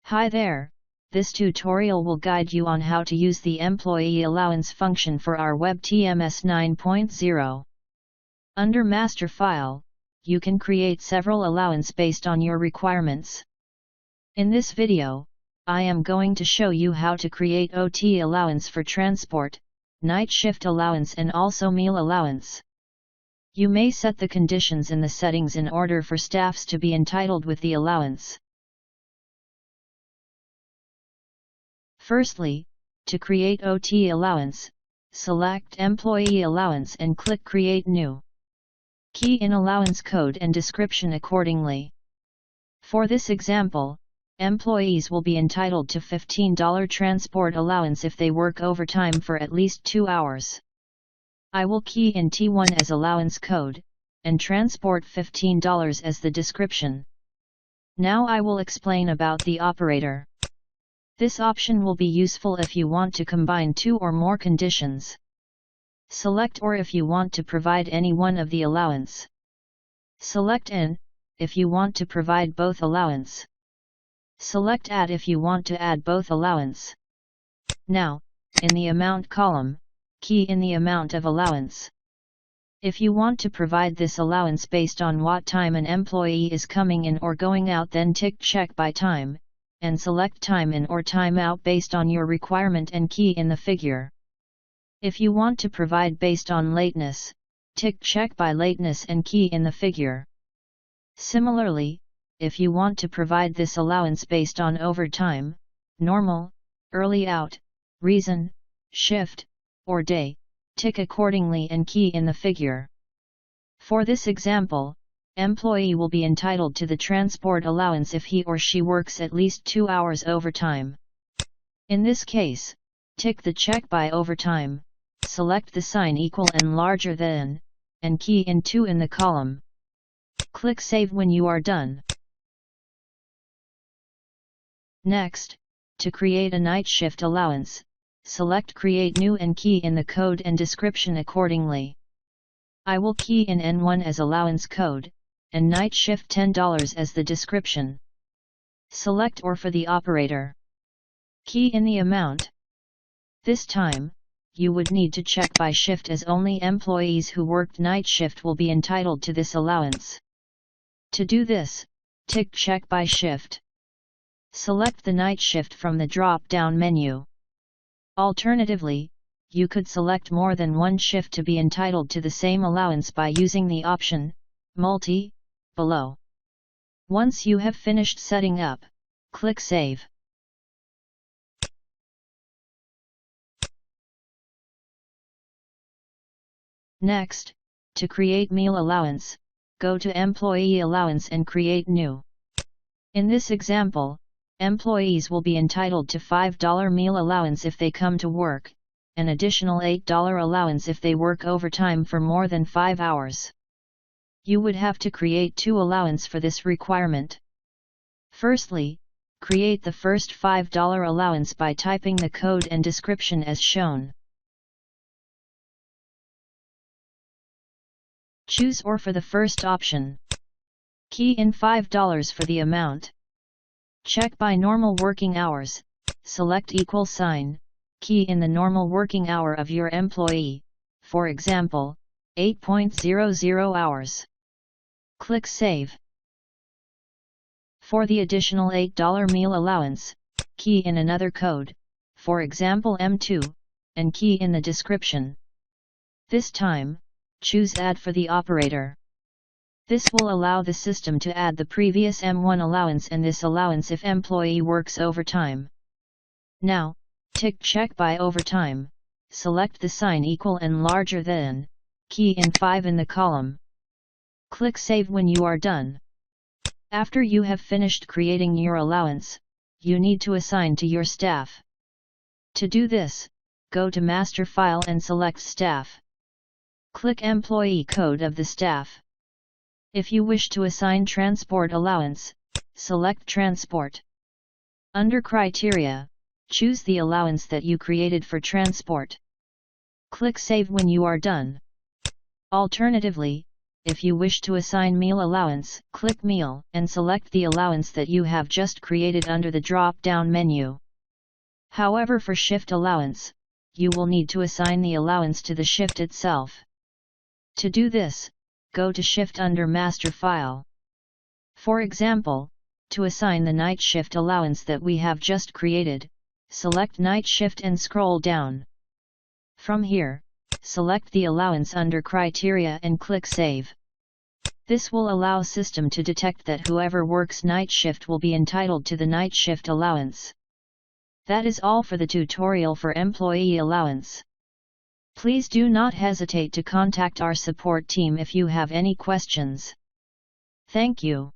Hi there, this tutorial will guide you on how to use the Employee Allowance function for our Web TMS 9.0. Under Master File, you can create several allowance based on your requirements. In this video, I am going to show you how to create OT allowance for transport, night shift allowance and also meal allowance. You may set the conditions in the settings in order for staffs to be entitled with the allowance. Firstly, to create OT allowance, select Employee Allowance and click Create New. Key in allowance code and description accordingly. For this example, employees will be entitled to $15 transport allowance if they work overtime for at least 2 hours. I will key in T1 as allowance code, and transport $15 as the description. Now I will explain about the operator. This option will be useful if you want to combine 2 or more conditions. Select OR if you want to provide any one of the allowance. Select AND if you want to provide both allowance. Select ADD if you want to add both allowance. Now, in the amount column, key in the amount of allowance. If you want to provide this allowance based on what time an employee is coming in or going out, then tick check by time, and select time in or time out based on your requirement and key in the figure. If you want to provide based on lateness, tick check by lateness and key in the figure. Similarly, if you want to provide this allowance based on overtime, normal, early out, reason, shift, or day, tick accordingly and key in the figure. For this example, employee will be entitled to the transport allowance if he or she works at least 2 hours overtime. In this case, tick the check by overtime, select the sign equal and larger than, and key in 2 in the column. Click Save when you are done. Next, to create a night shift allowance, select Create New and key in the code and description accordingly. I will key in N1 as allowance code, and night shift $10 as the description. Select OR for the operator. Key in the amount. This time, you would need to check by shift as only employees who worked night shift will be entitled to this allowance. To do this, tick check by shift. Select the night shift from the drop-down menu. Alternatively, you could select more than one shift to be entitled to the same allowance by using the option, Multi, below. Once you have finished setting up, click Save. Next, to create meal allowance, go to Employee Allowance and create New. In this example, employees will be entitled to $5 meal allowance if they come to work, an additional $8 allowance if they work overtime for more than 5 hours. You would have to create 2 allowance for this requirement. Firstly, create the first $5 allowance by typing the code and description as shown. Choose OR for the first option. Key in $5 for the amount. Check by normal working hours, select equal sign, key in the normal working hour of your employee, for example, 8.00 hours. Click Save. For the additional $8 meal allowance, key in another code, for example M2, and key in the description. This time, choose Add for the operator. This will allow the system to add the previous M1 allowance and this allowance if employee works overtime. Now, tick check by overtime, select the sign equal and larger than, key in 5 in the column. Click Save when you are done. After you have finished creating your allowance, you need to assign to your staff. To do this, go to Master File and select Staff. Click Employee Code of the staff. If you wish to assign transport allowance, select Transport. Under Criteria, choose the allowance that you created for transport. Click Save when you are done. Alternatively, if you wish to assign meal allowance, click Meal and select the allowance that you have just created under the drop-down menu. However, for shift allowance, you will need to assign the allowance to the shift itself. To do this, go to Shift under Master File. For example, to assign the night shift allowance that we have just created, select Night Shift and scroll down. From here, select the allowance under Criteria and click Save. This will allow system to detect that whoever works night shift will be entitled to the night shift allowance. That is all for the tutorial for employee allowance. Please do not hesitate to contact our support team if you have any questions. Thank you.